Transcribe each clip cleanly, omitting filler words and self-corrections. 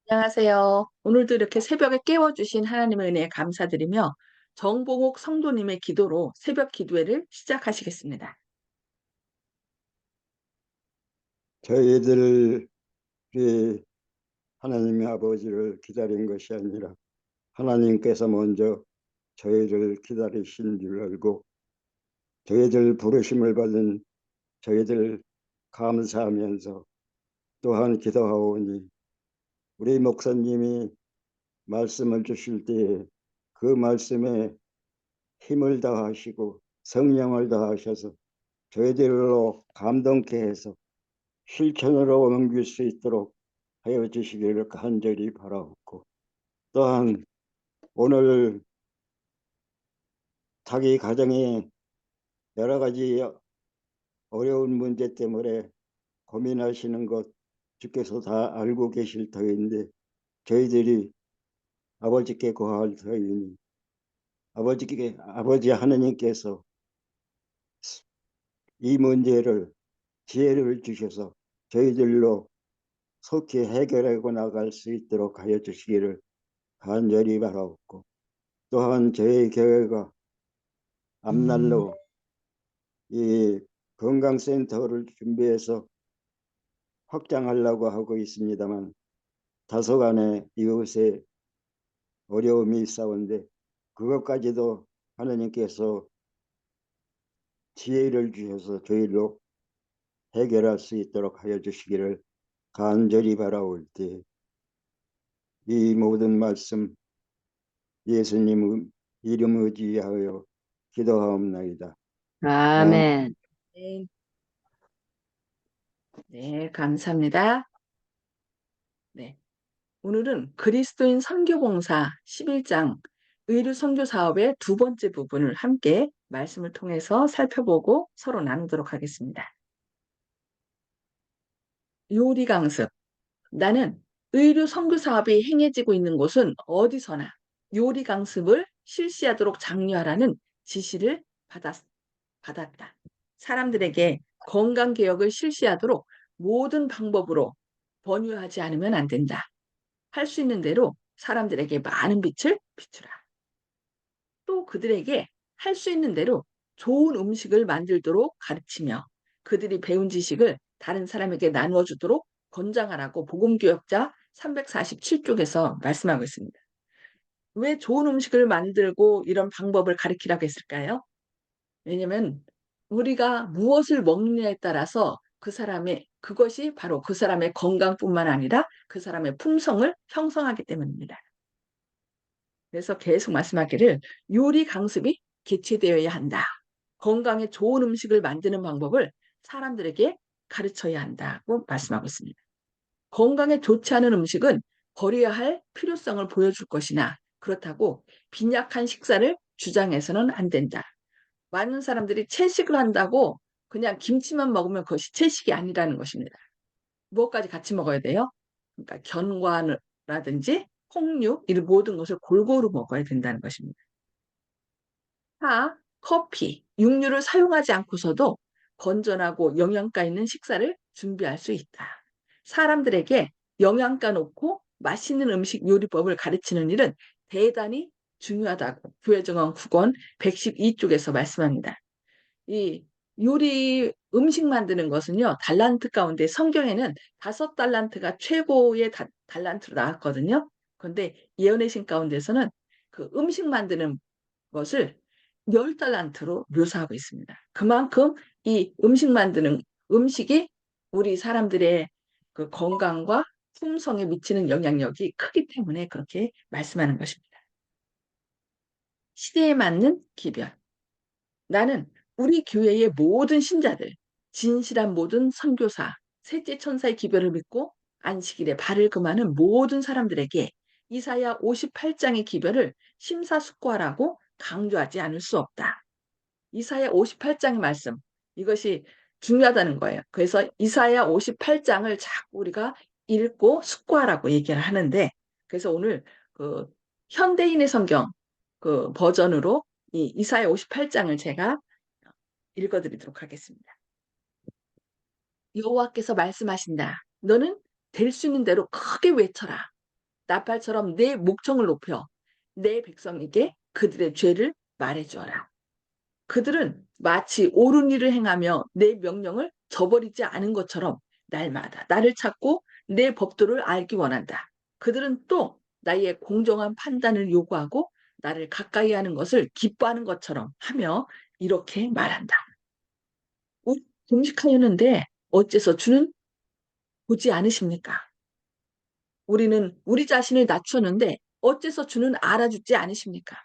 안녕하세요. 오늘도 이렇게 새벽에 깨워주신 하나님의 은혜에 감사드리며 정봉옥 성도님의 기도로 새벽 기도회를 시작하시겠습니다. 저희들이 하나님의 아버지를 기다린 것이 아니라 하나님께서 먼저 저희를 기다리신 줄 알고 저희들 부르심을 받은 저희들 감사하면서 또한 기도하오니 우리 목사님이 말씀을 주실 때에 그 말씀에 힘을 더하시고 성령을 더하셔서 저희들로 감동케 해서 실천으로 옮길 수 있도록 하여 주시기를 간절히 바라옵고, 또한 오늘 자기 가정에 여러 가지 어려운 문제 때문에 고민하시는 것 주께서 다 알고 계실 터인데, 저희들이 아버지께 구할 터이니 아버지 하느님께서 이 문제를 지혜를 주셔서 저희들로 속히 해결하고 나갈 수 있도록 하여 주시기를 간절히 바라옵고, 또한 저희 교회가 앞날로 이 건강센터를 준비해서 확장하려고 하고 있습니다만 다소간의 이웃에 어려움이 있사온데, 그것까지도 하나님께서 지혜를 주셔서 저희로 해결할 수 있도록 하여 주시기를 간절히 바라올 때, 이 모든 말씀 예수님 이름 의지하여 기도하옵나이다. 아멘. 아멘. 네, 네, 감사합니다. 네, 오늘은 그리스도인 선교봉사 11장 의류 선교 사업의 두 번째 부분을 함께 말씀을 통해서 살펴보고 서로 나누도록 하겠습니다. 요리 강습. 나는 의류 선교 사업이 행해지고 있는 곳은 어디서나 요리 강습을 실시하도록 장려하라는 지시를 받았다. 사람들에게 건강 개혁을 실시하도록 모든 방법으로 번유하지 않으면 안 된다. 할 수 있는 대로 사람들에게 많은 빛을 비추라. 또 그들에게 할 수 있는 대로 좋은 음식을 만들도록 가르치며 그들이 배운 지식을 다른 사람에게 나누어 주도록 권장하라고 복음교역자 347쪽에서 말씀하고 있습니다. 왜 좋은 음식을 만들고 이런 방법을 가르치라고 했을까요? 왜냐면 우리가 무엇을 먹느냐에 따라서 그것이 바로 그 사람의 건강뿐만 아니라 그 사람의 품성을 형성하기 때문입니다. 그래서 계속 말씀하기를 요리 강습이 개최되어야 한다. 건강에 좋은 음식을 만드는 방법을 사람들에게 가르쳐야 한다고 말씀하고 있습니다. 건강에 좋지 않은 음식은 버려야 할 필요성을 보여줄 것이나 그렇다고 빈약한 식사를 주장해서는 안 된다. 많은 사람들이 채식을 한다고 그냥 김치만 먹으면 그것이 채식이 아니라는 것입니다. 무엇까지 같이 먹어야 돼요? 그러니까 견과라든지 콩류 이런 모든 것을 골고루 먹어야 된다는 것입니다. 차, 커피, 육류를 사용하지 않고서도 건전하고 영양가 있는 식사를 준비할 수 있다. 사람들에게 영양가 높고 맛있는 음식 요리법을 가르치는 일은 대단히 중요하다고 교회정원 9권 112쪽에서 말씀합니다. 이 요리 음식 만드는 것은요, 달란트 가운데 성경에는 5달란트가 최고의 달란트로 나왔거든요. 그런데 예언의 신 가운데서는 그 음식 만드는 것을 10달란트로 묘사하고 있습니다. 그만큼 이 음식 만드는 음식이 우리 사람들의 그 건강과 품성에 미치는 영향력이 크기 때문에 그렇게 말씀하는 것입니다. 시대에 맞는 기별. 나는 우리 교회의 모든 신자들, 진실한 모든 선교사, 셋째 천사의 기별을 믿고 안식일에 발을 금하는 모든 사람들에게 이사야 58장의 기별을 심사숙고하라고 강조하지 않을 수 없다. 이사야 58장의 말씀, 이것이 중요하다는 거예요. 그래서 이사야 58장을 자꾸 우리가 읽고 숙고하라고 얘기를 하는데, 그래서 오늘 그 현대인의 성경 그 버전으로 이 이사야 58장을 제가 읽어드리도록 하겠습니다. 여호와께서 말씀하신다. 너는 될 수 있는 대로 크게 외쳐라. 나팔처럼 내 목청을 높여 내 백성에게 그들의 죄를 말해주어라. 그들은 마치 옳은 일을 행하며 내 명령을 저버리지 않은 것처럼 날마다 나를 찾고 내 법도를 알기 원한다. 그들은 또 나의 공정한 판단을 요구하고 나를 가까이 하는 것을 기뻐하는 것처럼 하며 이렇게 말한다. 우리 금식하려는데 어째서 주는 보지 않으십니까? 우리는 우리 자신을 낮추었는데 어째서 주는 알아주지 않으십니까?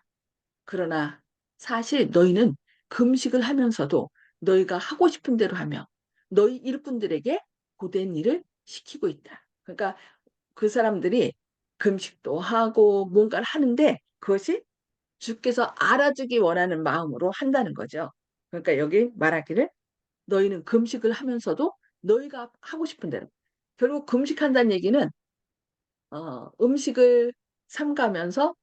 그러나 사실 너희는 금식을 하면서도 너희가 하고 싶은 대로 하며 너희 일꾼들에게 고된 일을 시키고 있다. 그러니까 그 사람들이 금식도 하고 뭔가를 하는데 그것이 주께서 알아주기 원하는 마음으로 한다는 거죠. 그러니까 여기 말하기를 너희는 금식을 하면서도 너희가 하고 싶은 대로. 결국 금식한다는 얘기는 음식을 삼가면서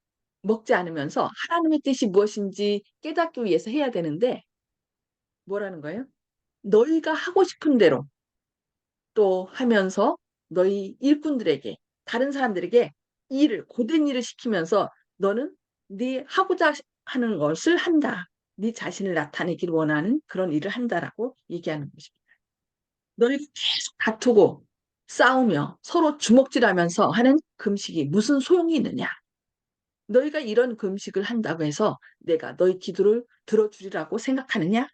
먹지 않으면서 하나님의 뜻이 무엇인지 깨닫기 위해서 해야 되는데 뭐라는 거예요? 너희가 하고 싶은 대로 또 하면서 너희 일꾼들에게 다른 사람들에게 일을 고된 일을 시키면서 너는 네 하고자 하는 것을 한다. 네 자신을 나타내기를 원하는 그런 일을 한다라고 얘기하는 것입니다. 너희가 계속 다투고 싸우며 서로 주먹질하면서 하는 금식이 무슨 소용이 있느냐? 너희가 이런 금식을 한다고 해서 내가 너희 기도를 들어주리라고 생각하느냐?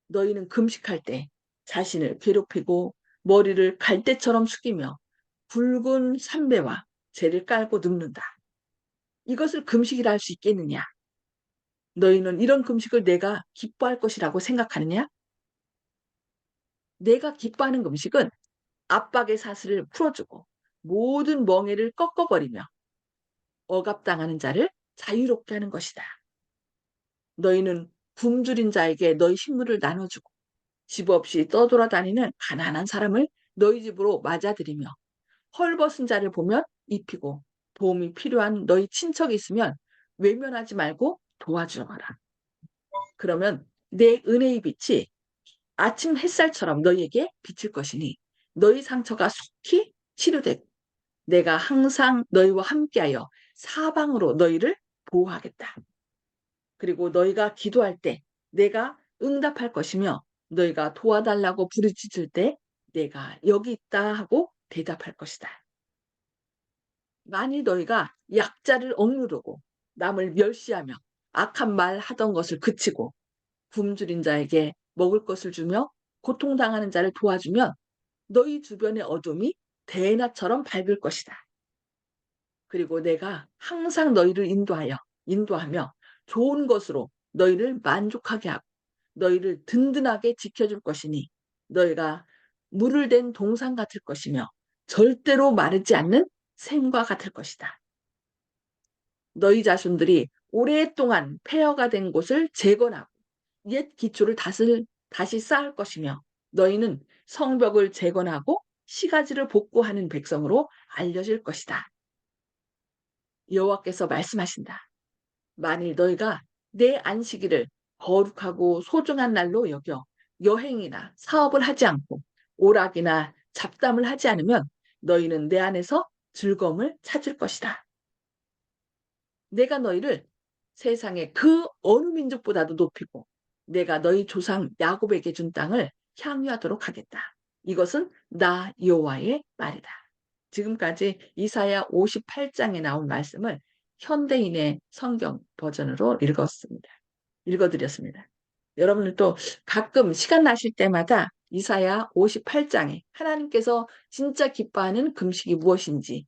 너희는 금식할 때 자신을 괴롭히고 머리를 갈대처럼 숙이며 붉은 삼배와 재를 깔고 눕는다. 이것을 금식이라 할 수 있겠느냐? 너희는 이런 금식을 내가 기뻐할 것이라고 생각하느냐? 내가 기뻐하는 금식은 압박의 사슬을 풀어주고 모든 멍에를 꺾어버리며 억압당하는 자를 자유롭게 하는 것이다. 너희는 굶주린 자에게 너희 식물을 나눠주고 집 없이 떠돌아다니는 가난한 사람을 너희 집으로 맞아들이며 헐벗은 자를 보면 입히고 도움이 필요한 너희 친척이 있으면 외면하지 말고 도와주어라. 그러면 내 은혜의 빛이 아침 햇살처럼 너희에게 비칠 것이니 너희 상처가 속히 치료되고 내가 항상 너희와 함께하여 사방으로 너희를 보호하겠다. 그리고 너희가 기도할 때 내가 응답할 것이며 너희가 도와달라고 부르짖을 때 내가 여기 있다 하고 대답할 것이다. 만일 너희가 약자를 억누르고 남을 멸시하며 악한 말 하던 것을 그치고 굶주린 자에게 먹을 것을 주며 고통당하는 자를 도와주면 너희 주변의 어둠이 대낮처럼 밝을 것이다. 그리고 내가 항상 너희를 인도하며 좋은 것으로 너희를 만족하게 하고 너희를 든든하게 지켜줄 것이니 너희가 물을 댄 동산 같을 것이며 절대로 마르지 않는 샘과 같을 것이다. 너희 자손들이 오랫동안 폐허가 된 곳을 재건하고 옛 기초를 다시 쌓을 것이며 너희는 성벽을 재건하고 시가지를 복구하는 백성으로 알려질 것이다. 여호와께서 말씀하신다. 만일 너희가 내 안식일을 거룩하고 소중한 날로 여겨 여행이나 사업을 하지 않고 오락이나 잡담을 하지 않으면 너희는 내 안에서 즐거움을 찾을 것이다. 내가 너희를 세상의 그 어느 민족보다도 높이고 내가 너희 조상 야곱에게 준 땅을 향유하도록 하겠다. 이것은 나 여호와의 말이다. 지금까지 이사야 58장에 나온 말씀을 현대인의 성경 버전으로 읽어드렸습니다. 여러분들도 가끔 시간 나실 때마다 이사야 58장에 하나님께서 진짜 기뻐하는 금식이 무엇인지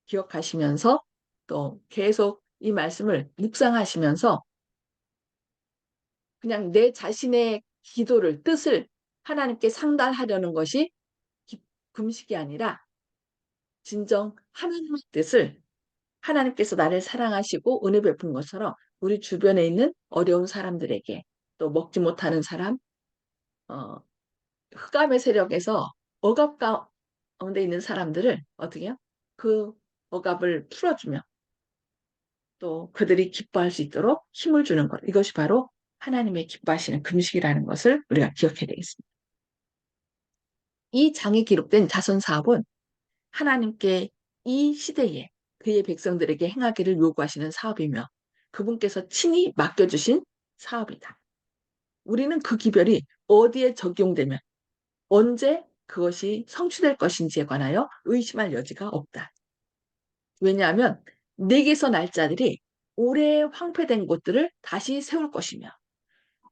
기억하시면서 또 계속 이 말씀을 묵상하시면서 그냥 내 자신의 기도를, 뜻을 하나님께 상달하려는 것이 금식이 아니라 진정 하나님의 뜻을 하나님께서 나를 사랑하시고 은혜 베푼 것처럼 우리 주변에 있는 어려운 사람들에게 또 먹지 못하는 사람, 어, 흑암의 세력에서 억압 가운데 있는 사람들을 어떻게 해요? 그 억압을 풀어주며 또 그들이 기뻐할 수 있도록 힘을 주는 것. 이것이 바로 하나님의 기뻐하시는 금식이라는 것을 우리가 기억해야 되겠습니다. 이 장에 기록된 자선 사업은 하나님께 이 시대에 그의 백성들에게 행하기를 요구하시는 사업이며 그분께서 친히 맡겨주신 사업이다. 우리는 그 기별이 어디에 적용되면 언제 그것이 성취될 것인지에 관하여 의심할 여지가 없다. 왜냐하면 내게서 날짜들이 오래 황폐된 곳들을 다시 세울 것이며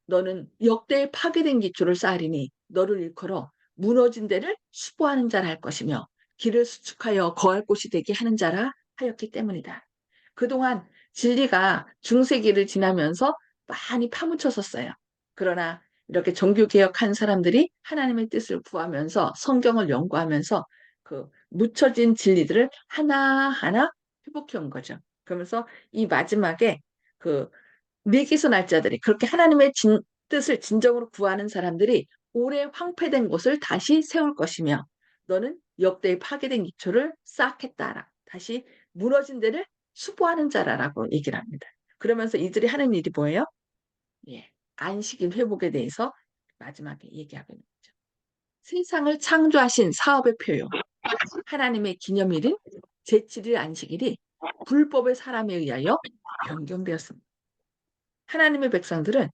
너는 역대의 파괴된 기초를 쌓으리니 너를 일컬어 무너진 데를 수보하는 자라 할 것이며 길을 수축하여 거할 곳이 되게 하는 자라 하였기 때문이다. 그동안 진리가 중세기를 지나면서 많이 파묻혔었어요. 그러나 이렇게 종교개혁한 사람들이 하나님의 뜻을 구하면서 성경을 연구하면서 그 묻혀진 진리들을 하나하나 회복해 온 거죠. 그러면서 이 마지막에 그 미기수 날짜들이 그렇게 하나님의 뜻을 진정으로 구하는 사람들이 오래 황폐된 곳을 다시 세울 것이며 너는 역대의 파괴된 기초를 쌓겠다라. 다시 무너진 데를 수보하는 자라라고 얘기를 합니다. 그러면서 이들이 하는 일이 뭐예요? 예, 안식일 회복에 대해서 마지막에 얘기하고 있는 거죠. 세상을 창조하신 사업의 표요. 하나님의 기념일인 제7일 안식일이 불법의 사람에 의하여 변경되었습니다. 하나님의 백성들은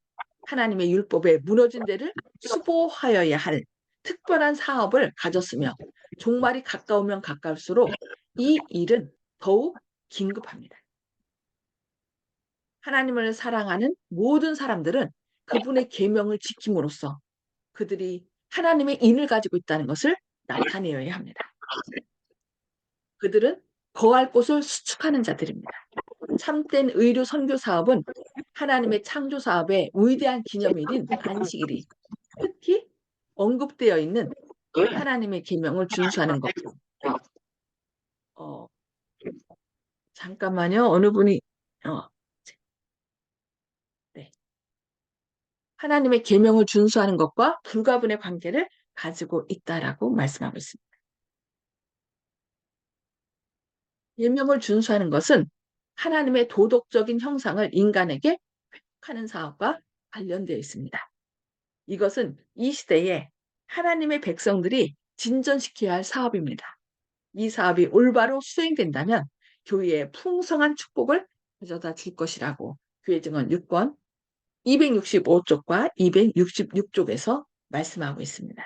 하나님의 율법에 무너진 데를 수보하여야 할 특별한 사업을 가졌으며 종말이 가까우면 가까울수록 이 일은 더욱 긴급합니다. 하나님을 사랑하는 모든 사람들은 그분의 계명을 지킴으로써 그들이 하나님의 인을 가지고 있다는 것을 나타내어야 합니다. 그들은 거할 곳을 수축하는 자들입니다. 참된 의료 선교 사업은 하나님의 창조 사업의 위대한 기념일인 안식일이 특히 언급되어 있는 하나님의 계명을 준수하는 것고 어, 잠깐만요. 어느 분이 어, 네. 하나님의 계명을 준수하는 것과 불가분의 관계를 가지고 있다라고 말씀하고 있습니다. 계명을 준수하는 것은 하나님의 도덕적인 형상을 인간에게 회복하는 사업과 관련되어 있습니다. 이것은 이 시대에 하나님의 백성들이 진전시켜야 할 사업입니다. 이 사업이 올바로 수행된다면 교회에 풍성한 축복을 가져다 줄 것이라고 교회 증언 6권 265쪽과 266쪽에서 말씀하고 있습니다.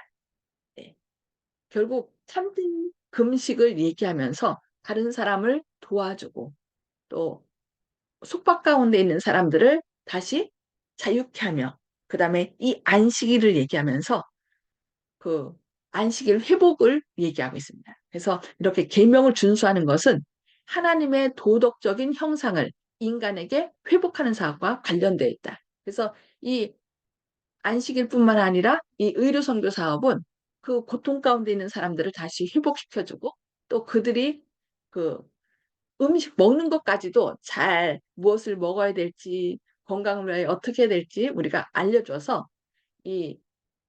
네. 결국 참된 금식을 얘기하면서 다른 사람을 도와주고 또 속박 가운데 있는 사람들을 다시 자유케 하며 그 다음에 이 안식일을 얘기하면서 그 안식일 회복을 얘기하고 있습니다. 그래서 이렇게 계명을 준수하는 것은 하나님의 도덕적인 형상을 인간에게 회복하는 사업과 관련되어 있다. 그래서 이 안식일뿐만 아니라 이 의료 선교 사업은 그 고통 가운데 있는 사람들을 다시 회복시켜주고 또 그들이 그 음식 먹는 것까지도 잘 무엇을 먹어야 될지 건강을 위해 어떻게 해야 될지 우리가 알려줘서 이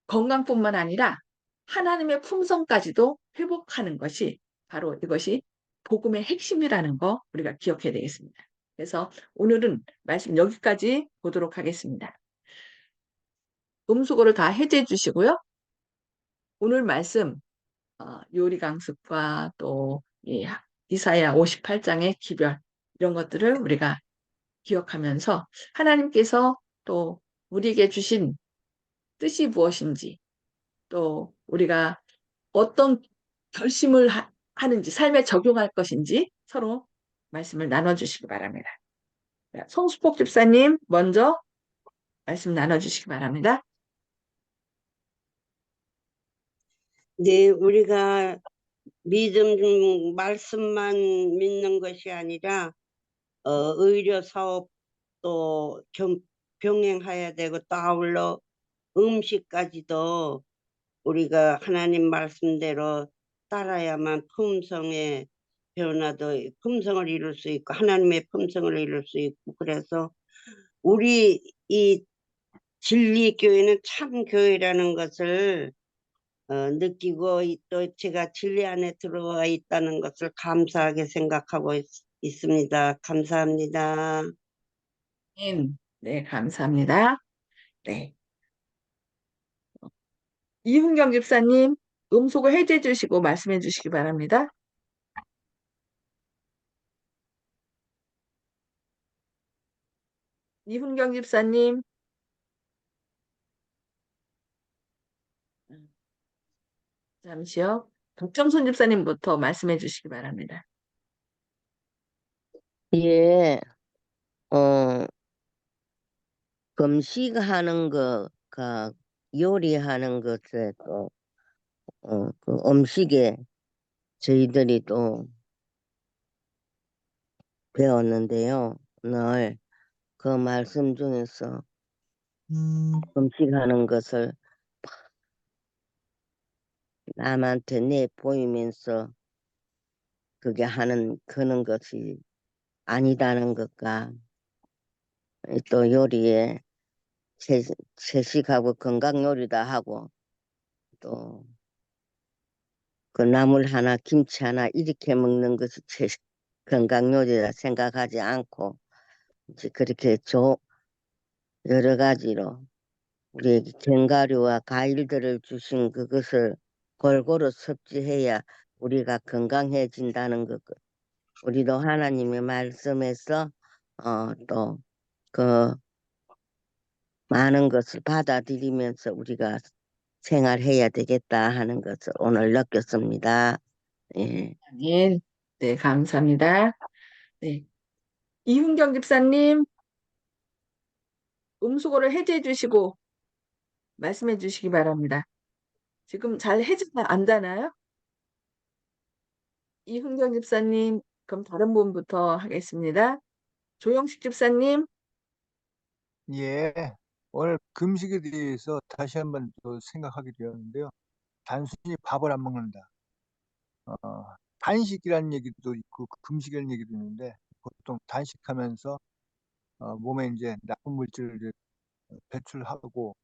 건강뿐만 아니라 하나님의 품성까지도 회복하는 것이 바로 이것이 복음의 핵심이라는 거 우리가 기억해야 되겠습니다. 그래서 오늘은 말씀 여기까지 보도록 하겠습니다. 음수고를 다 해제해 주시고요. 오늘 말씀 요리 강습과 또 이사야 58장의 기별 이런 것들을 우리가 기억하면서 하나님께서 또 우리에게 주신 뜻이 무엇인지 또 우리가 어떤 결심을 하는지 삶에 적용할 것인지 서로 말씀을 나눠주시기 바랍니다. 송수복 집사님 먼저 말씀 나눠주시기 바랍니다. 네, 우리가 말씀만 믿는 것이 아니라 의료 사업도 병행해야 되고 또 아울러 음식까지도 우리가 하나님 말씀대로 따라야만 품성을 이룰 수 있고 하나님의 품성을 이룰 수 있고 그래서 우리 이 진리교회는 참 교회라는 것을 느끼고 또 제가 진리 안에 들어와 있다는 것을 감사하게 생각하고 있습니다. 감사합니다. 네, 감사합니다. 네. 이훈경 집사님 음속을 해제해 주시고 말씀해 주시기 바랍니다. 이훈경 집사님. 잠시요. 박정선 집사님부터 말씀해 주시기 바랍니다. 예, 어, 금식하는 거가 요리하는 것에 또, 그 음식에 저희들이 또 배웠는데요. 오늘 그 말씀 중에서 금식하는 것을 남한테 내 보이면서 그게 그런 것이 아니다는 것과 또 요리에 채- 채식하고 건강 요리다 하고 또 그 나물 하나 김치 하나 이렇게 먹는 것이 건강 요리라 생각하지 않고 이제 그렇게 여러 가지로 우리에게 견과류와 과일들을 주신 그것을 골고루 섭취해야 우리가 건강해진다는 것. 우리도 하나님의 말씀에서 또 그 많은 것을 받아들이면서 우리가 생활해야 되겠다 하는 것을 오늘 느꼈습니다. 예. 예, 네, 감사합니다. 네, 이훈경 집사님, 음수거를 해제해 주시고 말씀해 주시기 바랍니다. 지금 잘 해제가 안 되나요? 이훈경 집사님, 그럼 다른 분부터 하겠습니다. 조영식 집사님. 예, 오늘 금식에 대해서 다시 한번 또 생각하게 되었는데요. 단순히 밥을 안 먹는다. 어, 단식이라는 얘기도 있고 금식이라는 얘기도 있는데 보통 단식하면서 몸에 이제 나쁜 물질을 이제 배출하고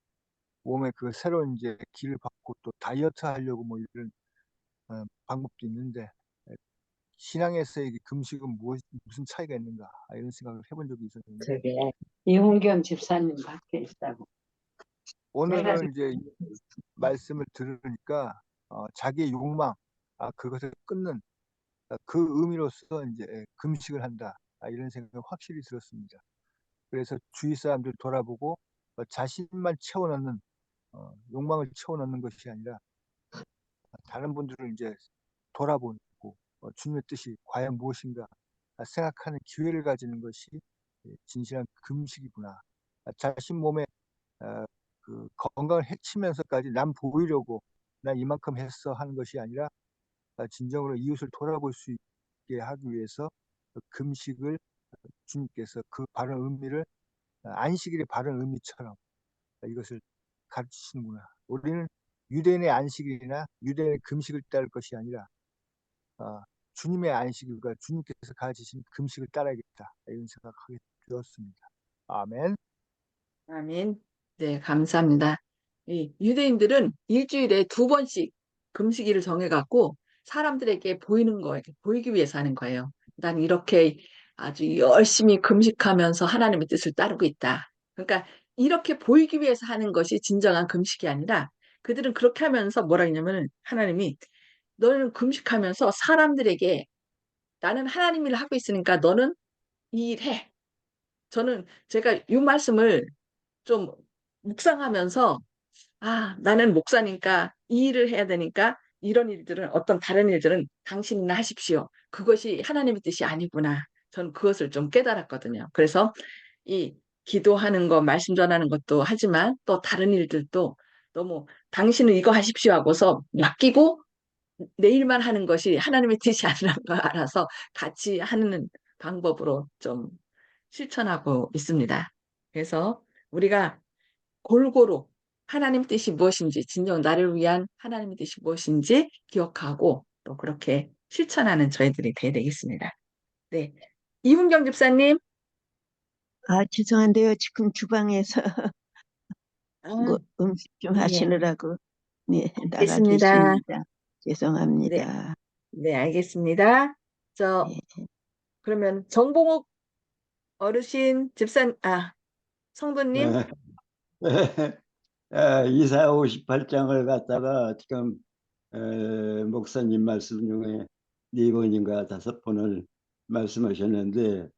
몸에 그 새로운 이제 기를 받고 또 다이어트 하려고 뭐 이런 방법도 있는데 신앙에서의 이 금식은 무슨 차이가 있는가 이런 생각을 해본 적이 있었는데 저게 이훈경 집사님 밖에 있다고. 내가 오늘 이제 말씀을 들으니까 자기의 욕망, 그것을 끊는 그 의미로서 이제 금식을 한다. 이런 생각이 확실히 들었습니다. 그래서 주위 사람들 돌아보고 자신만 채워넣는 욕망을 채워넣는 것이 아니라 다른 분들을 이제 돌아보고 주님의 뜻이 과연 무엇인가 생각하는 기회를 가지는 것이 진실한 금식이구나. 자신 몸에 그 건강을 해치면서까지 남 보이려고 나 이만큼 했어 하는 것이 아니라 진정으로 이웃을 돌아볼 수 있게 하기 위해서 그 금식을 주님께서 그 바른 의미를 안식일의 바른 의미처럼 이것을 가르치시는구나. 우리는 유대인의 안식일이나 유대인의 금식을 따를 것이 아니라 주님의 안식일과 주님께서 가르치신 금식을 따라야겠다. 이런 생각하게 되었습니다. 아멘. 아멘. 네, 감사합니다. 이 유대인들은 일주일에 2번씩 금식일을 정해갖고 사람들에게 보이는 거예요. 보이기 위해서 하는 거예요. 난 이렇게 아주 열심히 금식하면서 하나님의 뜻을 따르고 있다. 그러니까 이렇게 보이기 위해서 하는 것이 진정한 금식이 아니라 그들은 그렇게 하면서 뭐라 했냐면 하나님이 너는 금식하면서 사람들에게 나는 하나님 일을 하고 있으니까 너는 이 일해. 저는 제가 이 말씀을 좀 묵상하면서 나는 목사니까 이 일을 해야 되니까 이런 일들은 어떤 다른 일들은 당신이나 하십시오. 그것이 하나님의 뜻이 아니구나. 저는 그것을 좀 깨달았거든요. 그래서 이 기도하는 거, 말씀 전하는 것도 하지만 또 다른 일들도 너무 당신은 이거 하십시오 하고서 맡기고 내일만 하는 것이 하나님의 뜻이 아니라는 걸 알아서 같이 하는 방법으로 좀 실천하고 있습니다. 그래서 우리가 골고루 하나님 뜻이 무엇인지, 진정 나를 위한 하나님의 뜻이 무엇인지 기억하고 또 그렇게 실천하는 저희들이 돼야 되겠습니다. 네. 이훈경 집사님. 죄송한데요. 지금 주방에서 아, 음식 좀 예, 하시느라고 나가 알겠습니다. 계십니다. 네, 죄송합니다. 네, 알겠습니다. 예. 그러면 정봉욱 어르신, 성도님. 네. 이사 58장을 갖다가 지금 목사님 말씀 중에 4번인가 5번을 말씀하셨는데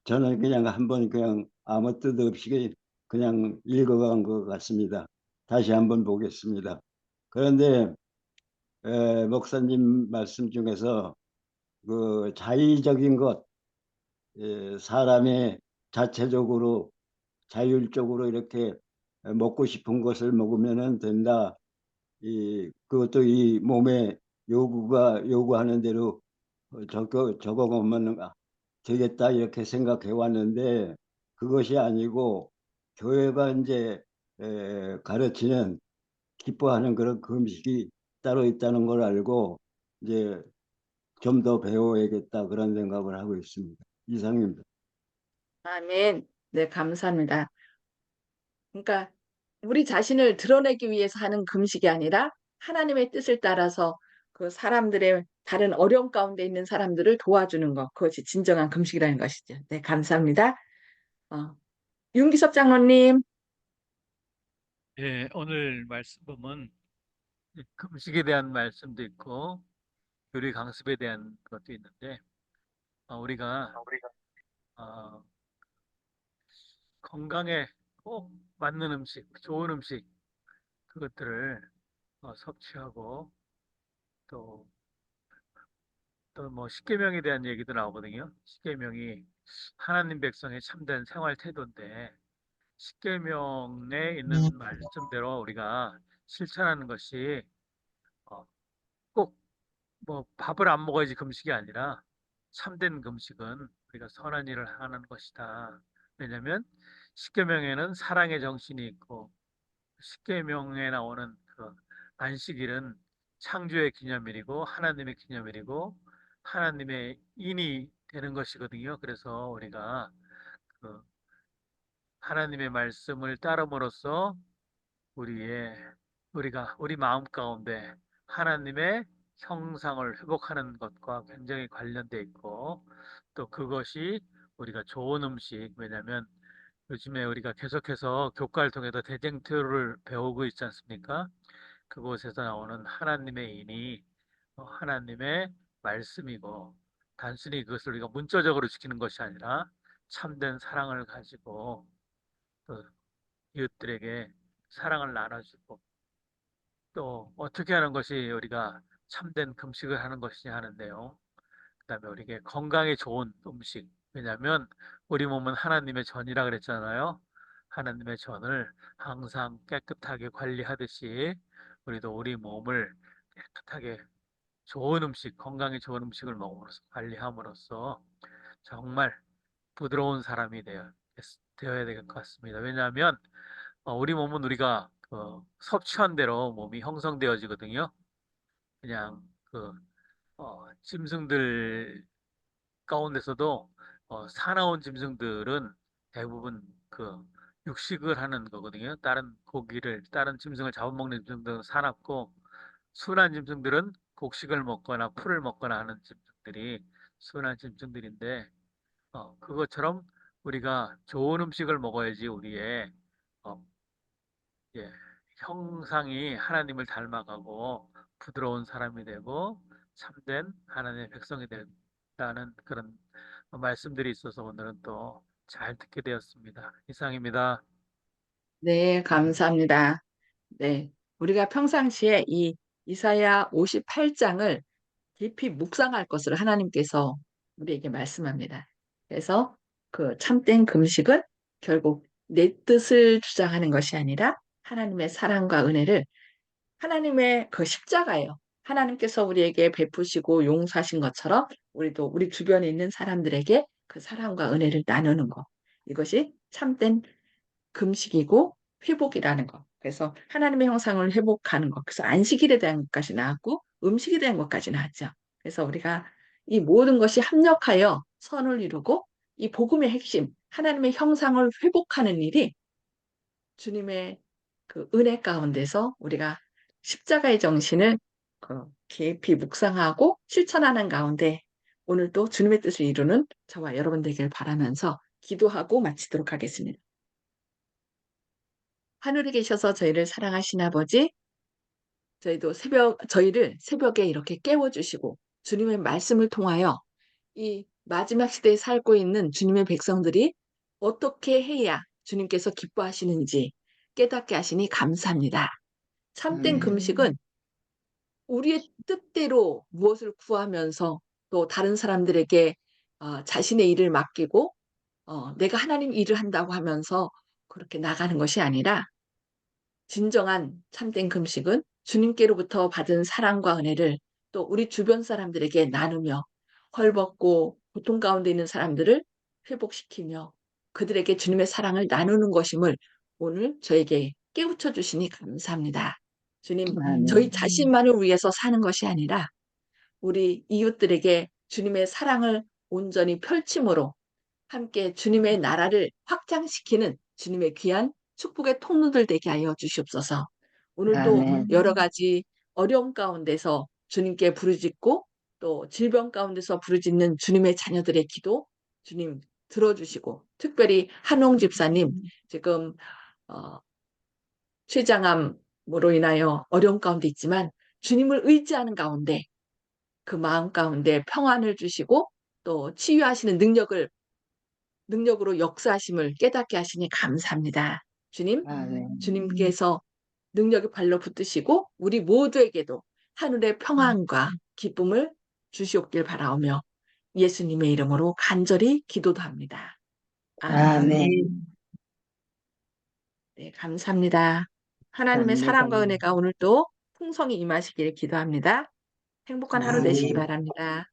저는 그냥 한번 그냥 아무 뜻 없이 그냥 읽어간 것 같습니다. 다시 한번 보겠습니다. 그런데 목사님 말씀 중에서 그 자의적인 것, 사람의 자체적으로 자율적으로 이렇게 먹고 싶은 것을 먹으면 된다. 그것도 이 몸의 요구하는 대로 적어보면 되겠다 이렇게 생각해 왔는데 그것이 아니고 교회가 이제 가르치는 기뻐하는 그런 금식이 따로 있다는 걸 알고 이제 좀 더 배워야겠다 그런 생각을 하고 있습니다. 이상입니다. 아멘. 네, 감사합니다. 그러니까 우리 자신을 드러내기 위해서 하는 금식이 아니라 하나님의 뜻을 따라서 그 사람들의 다른 어려움 가운데 있는 사람들을 도와주는 것, 그것이 진정한 금식이라는 것이죠. 네, 감사합니다. 윤기섭 장로님. 예, 오늘 말씀은 금식에 대한 말씀도 있고 요리 강습에 대한 것도 있는데 우리가 건강에 꼭 맞는 음식, 좋은 음식 그것들을 섭취하고 또 뭐 십계명에 대한 얘기도 나오거든요. 십계명이 하나님 백성의 참된 생활 태도인데 십계명에 있는 말씀대로 우리가 실천하는 것이 꼭 뭐 밥을 안 먹어야지 금식이 아니라 참된 금식은 우리가 선한 일을 하는 것이다. 왜냐하면 십계명에는 사랑의 정신이 있고 십계명에 나오는 그 안식일은 창조의 기념일이고 하나님의 기념일이고 하나님의 인이 되는 것이거든요. 그래서 우리가 그 하나님의 말씀을 따름으로써 우리가 우리 마음 가운데 하나님의 형상을 회복하는 것과 굉장히 관련돼 있고 또 그것이 우리가 좋은 음식 왜냐하면 요즘에 우리가 계속해서 교과를 통해서 대쟁투를 배우고 있지 않습니까? 그곳에서 나오는 하나님의 인이 하나님의 말씀이고 단순히 그것을 우리가 문자적으로 지키는 것이 아니라 참된 사랑을 가지고 또 이웃들에게 사랑을 나눠주고 또 어떻게 하는 것이 우리가 참된 금식을 하는 것이냐 하는데요. 그다음에 우리에게 건강에 좋은 음식. 왜냐하면 우리 몸은 하나님의 전이라 그랬잖아요. 하나님의 전을 항상 깨끗하게 관리하듯이 우리도 우리 몸을 깨끗하게 좋은 음식, 건강에 좋은 음식을 먹음으로써 관리함으로써 정말 부드러운 사람이 되어야 될 것 같습니다. 왜냐하면 우리 몸은 우리가 섭취한 대로 몸이 형성되어지거든요. 그냥 짐승들 가운데서도 사나운 짐승들은 대부분 육식을 하는 거거든요. 다른 짐승을 잡아먹는 짐승들은 사납고 순한 짐승들은 곡식을 먹거나 풀을 먹거나 하는 짐승들이 순한 짐승들인데 그것처럼 우리가 좋은 음식을 먹어야지 우리의 어, 예, 형상이 하나님을 닮아가고 부드러운 사람이 되고 참된 하나님의 백성이 된다는 그런 말씀들이 있어서 오늘은 또 잘 듣게 되었습니다. 이상입니다. 네, 감사합니다. 네, 우리가 평상시에 이 이사야 58장을 깊이 묵상할 것을 하나님께서 우리에게 말씀합니다. 그래서 그 참된 금식은 결국 내 뜻을 주장하는 것이 아니라 하나님의 사랑과 은혜를 하나님의 그 십자가예요. 하나님께서 우리에게 베푸시고 용서하신 것처럼 우리도 우리 주변에 있는 사람들에게 그 사랑과 은혜를 나누는 것. 이것이 참된 금식이고 회복이라는 것. 그래서 하나님의 형상을 회복하는 것. 그래서 안식일에 대한 것까지 나왔고 음식에 대한 것까지 나왔죠. 그래서 우리가 이 모든 것이 합력하여 선을 이루고 이 복음의 핵심, 하나님의 형상을 회복하는 일이 주님의 그 은혜 가운데서 우리가 십자가의 정신을 깊이 묵상하고 실천하는 가운데 오늘도 주님의 뜻을 이루는 저와 여러분 되길 바라면서 기도하고 마치도록 하겠습니다. 하늘에 계셔서 저희를 사랑하신 아버지, 저희를 새벽에 이렇게 깨워주시고 주님의 말씀을 통하여 이 마지막 시대에 살고 있는 주님의 백성들이 어떻게 해야 주님께서 기뻐하시는지 깨닫게 하시니 감사합니다. 참된 금식은 우리의 뜻대로 무엇을 구하면서 또 다른 사람들에게 자신의 일을 맡기고 내가 하나님 일을 한다고 하면서 그렇게 나가는 것이 아니라 진정한 참된 금식은 주님께로부터 받은 사랑과 은혜를 또 우리 주변 사람들에게 나누며 헐벗고 고통 가운데 있는 사람들을 회복시키며 그들에게 주님의 사랑을 나누는 것임을 오늘 저에게 깨우쳐 주시니 감사합니다. 주님, 저희 아멘. 자신만을 위해서 사는 것이 아니라 우리 이웃들에게 주님의 사랑을 온전히 펼침으로 함께 주님의 나라를 확장시키는 주님의 귀한 축복의 통로들 되게 하여 주시옵소서. 오늘도 아멘. 여러 가지 어려움 가운데서 주님께 부르짖고 또 질병 가운데서 부르짖는 주님의 자녀들의 기도 주님 들어주시고 특별히 한홍 집사님 지금 어, 췌장암으로 인하여 어려움 가운데 있지만 주님을 의지하는 가운데 그 마음 가운데 평안을 주시고 또 치유하시는 능력으로 역사하심을 깨닫게 하시니 감사합니다. 주님, 아멘. 주님께서 능력의 발로 붙드시고 우리 모두에게도 하늘의 평안과 기쁨을 주시옵길 바라오며 예수님의 이름으로 간절히 기도도 합니다. 아멘. 아멘. 네, 감사합니다. 하나님의 감사합니다. 사랑과 은혜가 오늘도 풍성히 임하시기를 기도합니다. 행복한 하루 되시기 아멘. 바랍니다.